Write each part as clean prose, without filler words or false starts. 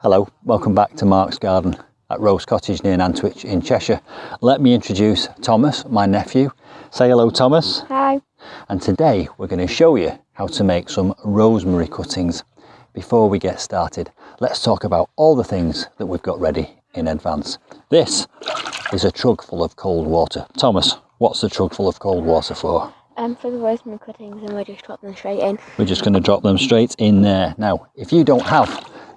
Hello, welcome back to Mark's Garden at Rose Cottage near Nantwich in Cheshire. Let me introduce Thomas, my nephew. Say hello, Thomas. Hi. And today we're going to show you how to make some rosemary cuttings. Before we get started, let's talk about all the things that we've got ready in advance. This is a trug full of cold water. Thomas, what's the trug full of cold water for? For the rosemary cuttings, and we'll just drop them straight in. We're just going to drop them straight in there. Now, if you don't have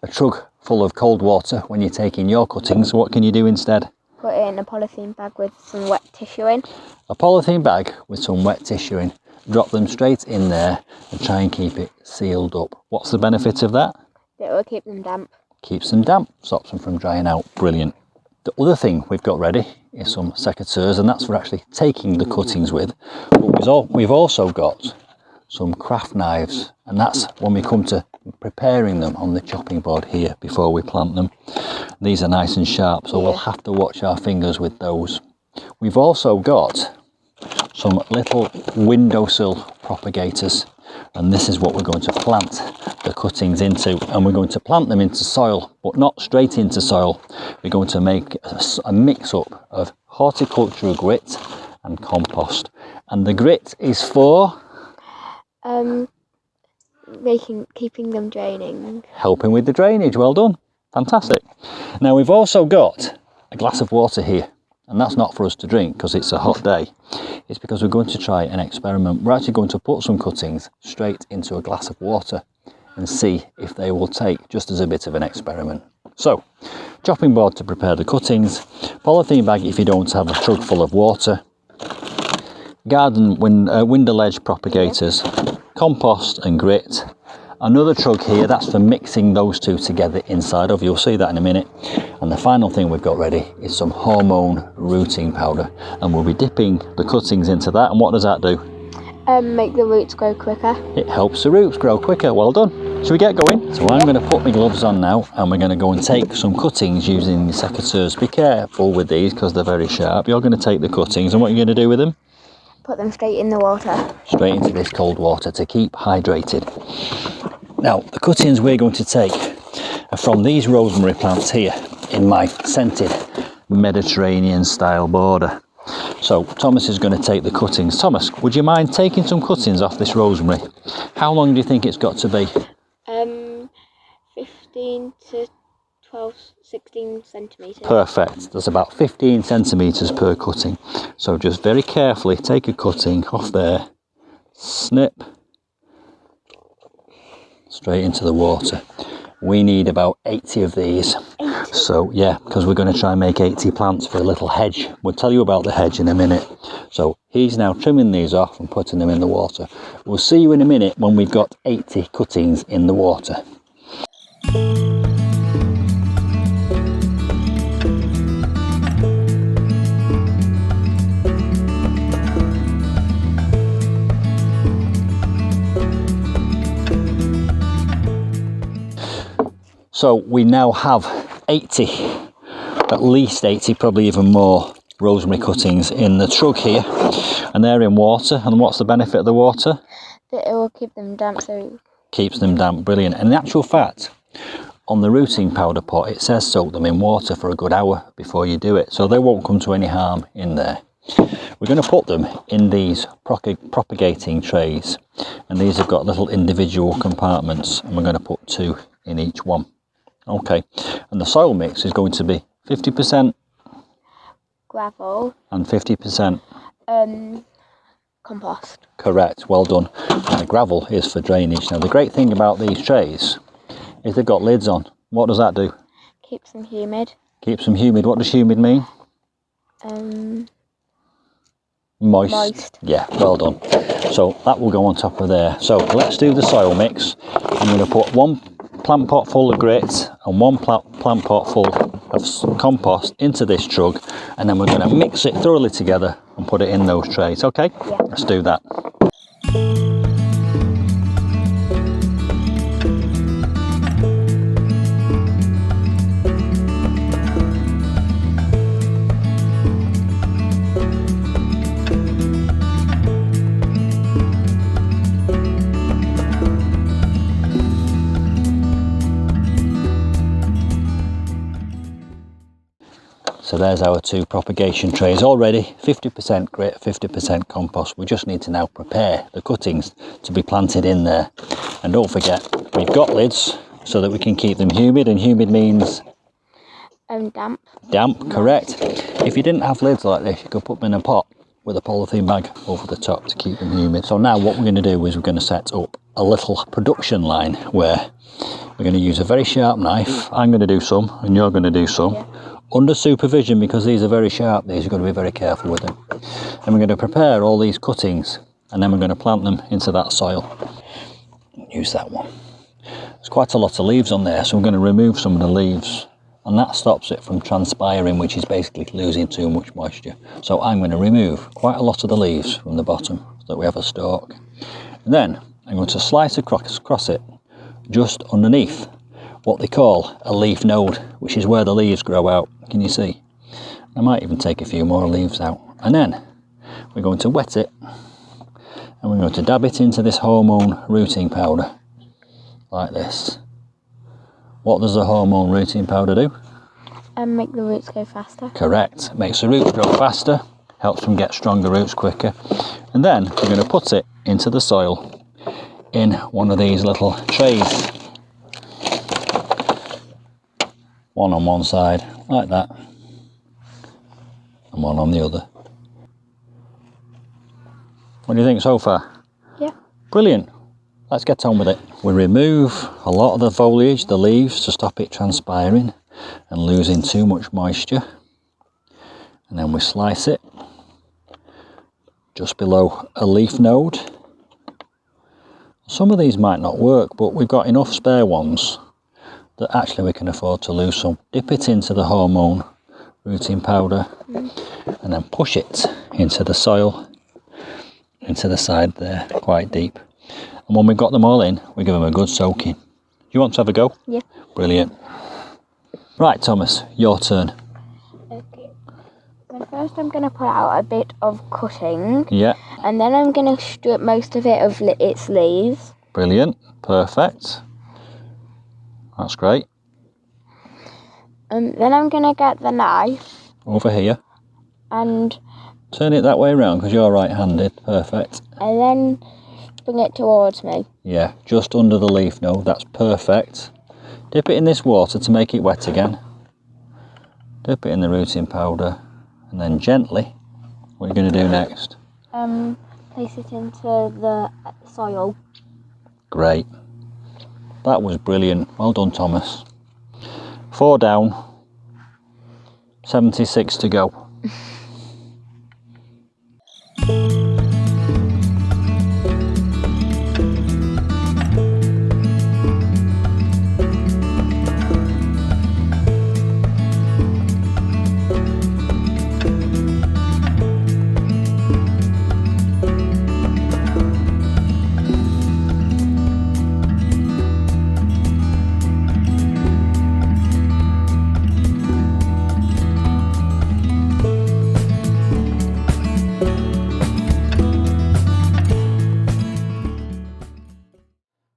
a trug full of cold water when you're taking your cuttings, what can you do instead? Put it in a polythene bag with some wet tissue in. A polythene bag with some wet tissue in. Drop them straight in there and try and keep it sealed up. What's the benefit of that? It will keep them damp. Keeps them damp, stops them from drying out. Brilliant. The other thing we've got ready is some secateurs, and that's for actually taking the cuttings with. But we've also got some craft knives, and that's when we come to preparing them on the chopping board here before we plant them. These are nice and sharp, so we'll have to watch our fingers with those. We've also got some little windowsill propagators, and this is what we're going to plant the cuttings into, and we're going to plant them into soil, but not straight into soil. We're going to make a mix-up of horticultural grit and compost, and the grit is for keeping them draining. Helping with the drainage. Well done, fantastic. Now we've also got a glass of water here, and that's not for us to drink because it's a hot day. It's because we're going to try an experiment. We're actually going to put some cuttings straight into a glass of water and see if they will take, just as a bit of an experiment. So, chopping board to prepare the cuttings, polythene bag if you don't have a trug full of water, window ledge propagators, compost and grit, another trug here, that's for mixing those two together inside of, you'll see that in a minute. And the final thing we've got ready is some hormone rooting powder, and we'll be dipping the cuttings into that. And what does that do? Make the roots grow quicker. It helps the roots grow quicker. Well done. Should we get going? So I'm going to put my gloves on now, and we're going to go and take some cuttings using the secateurs. Be careful with these because they're very sharp. You're going to take the cuttings, and what are you going to do with them? Put them straight in the water. Straight into this cold water to keep hydrated. Now, the cuttings we're going to take are from these rosemary plants here in my scented Mediterranean style border. So Thomas is going to take the cuttings. Thomas, would you mind taking some cuttings off this rosemary? How long do you think it's got to be? 15 to 16 centimetres. Perfect. There's about 15 centimetres per cutting. So just very carefully take a cutting off there, snip, straight into the water. We need about 80 of these. 80? So yeah, because we're going to try and make 80 plants for a little hedge. We'll tell you about the hedge in a minute. So he's now trimming these off and putting them in the water. We'll see you in a minute when we've got 80 cuttings in the water. So we now have 80, at least 80, probably even more rosemary cuttings in the trug here, and they're in water. And what's the benefit of the water? That it will keep them damp. So keeps them damp. Brilliant. And in actual fact, on the rooting powder pot, it says soak them in water for a good hour before you do it, so they won't come to any harm in there. We're going to put them in these propagating trays, and these have got little individual compartments, and we're going to put 2 in each one. Okay, and the soil mix is going to be 50% gravel and 50% compost. Correct, well done. And the gravel is for drainage. Now the great thing about these trays is they've got lids on. What does that do? Keeps them humid. Keeps them humid. What does humid mean? Moist. Yeah, well done. So that will go on top of there. So let's do the soil mix. I'm going to put 1 plant pot full of grit and 1 plant pot full of compost into this trug, and then we're going to mix it thoroughly together and put it in those trays. Okay? Yeah. Let's do that. So there's our 2 propagation trays already, 50% grit, 50% compost. We just need to now prepare the cuttings to be planted in there. And don't forget, we've got lids so that we can keep them humid, and humid means Damp. damp, correct. If you didn't have lids like this, you could put them in a pot with a polythene bag over the top to keep them humid. So now what we're going to do is we're going to set up a little production line where we're going to use a very sharp knife. I'm going to do some and you're going to do some. Yeah. Under supervision, because these are very sharp, these, you've got to be very careful with them. And we're going to prepare all these cuttings and then we're going to plant them into that soil. Use that one. There's quite a lot of leaves on there, so we're going to remove some of the leaves. And that stops it from transpiring, which is basically losing too much moisture. So I'm going to remove quite a lot of the leaves from the bottom so that we have a stalk. And then I'm going to slice across it just underneath what they call a leaf node, which is where the leaves grow out. Can you see? I might even take a few more leaves out. And then we're going to wet it and we're going to dab it into this hormone rooting powder like this. What does the hormone rooting powder do? Make the roots go faster. Correct. Makes the roots grow faster, helps them get stronger roots quicker. And then we're going to put it into the soil in one of these little trays. One on one side, like that, and one on the other. What do you think so far? Yeah. Brilliant. Let's get on with it. We remove a lot of the foliage, the leaves, to stop it transpiring and losing too much moisture. And then we slice it just below a leaf node. Some of these might not work, but we've got enough spare ones that actually we can afford to lose some. Dip it into the hormone rooting powder and then push it into the soil, into the side there, quite deep. And when we've got them all in, we give them a good soaking. Do you want to have a go? Yeah. Brilliant. Right, Thomas, your turn. Okay. So first I'm going to put out a bit of cutting. Yeah. And then I'm going to strip most of it of its leaves. Brilliant. Perfect. That's great. Then I'm going to get the knife. Over here. And turn it that way around because you're right-handed. Perfect. And then bring it towards me. Yeah, just under the leaf node. That's perfect. Dip it in this water to make it wet again. Dip it in the rooting powder. And then gently, what are you going to do next? Place it into the soil. Great. That was brilliant. Well done, Thomas. 4 down, 76 to go.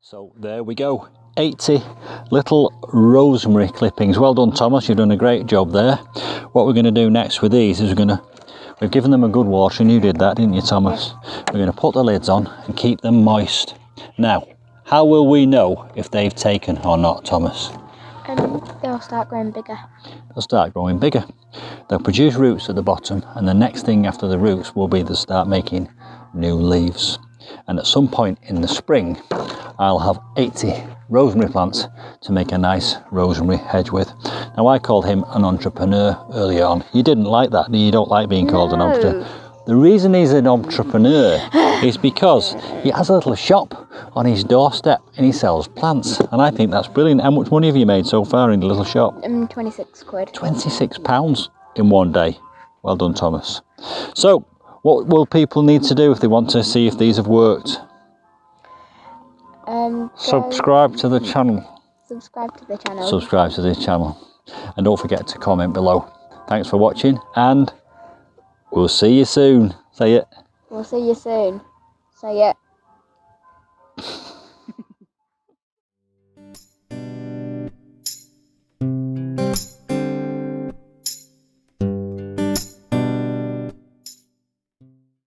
So there we go, 80 little rosemary clippings. Well done, Thomas, you've done a great job there. What we're going to do next with these is we've given them a good wash, and you did that, didn't you, Thomas? Yeah. We're going to put the lids on and keep them moist. Now, how will we know if they've taken or not, Thomas? They'll start growing bigger. They'll start growing bigger. They'll produce roots at the bottom, and the next thing after the roots will be to start making new leaves. And at some point in the spring, I'll have 80 rosemary plants to make a nice rosemary hedge with. Now, I called him an entrepreneur earlier on. You didn't like that, you don't like being called an entrepreneur. The reason he's an entrepreneur is because he has a little shop on his doorstep and he sells plants. And I think that's brilliant. How much money have you made so far in the little shop? 26 quid. £26 in one day. Well done, Thomas. So, what will people need to do if they want to see if these have worked? Subscribe to the channel. Subscribe to the channel. Subscribe to this channel. And don't forget to comment below. Thanks for watching, and we'll see you soon. Say it. We'll see you soon. Say it.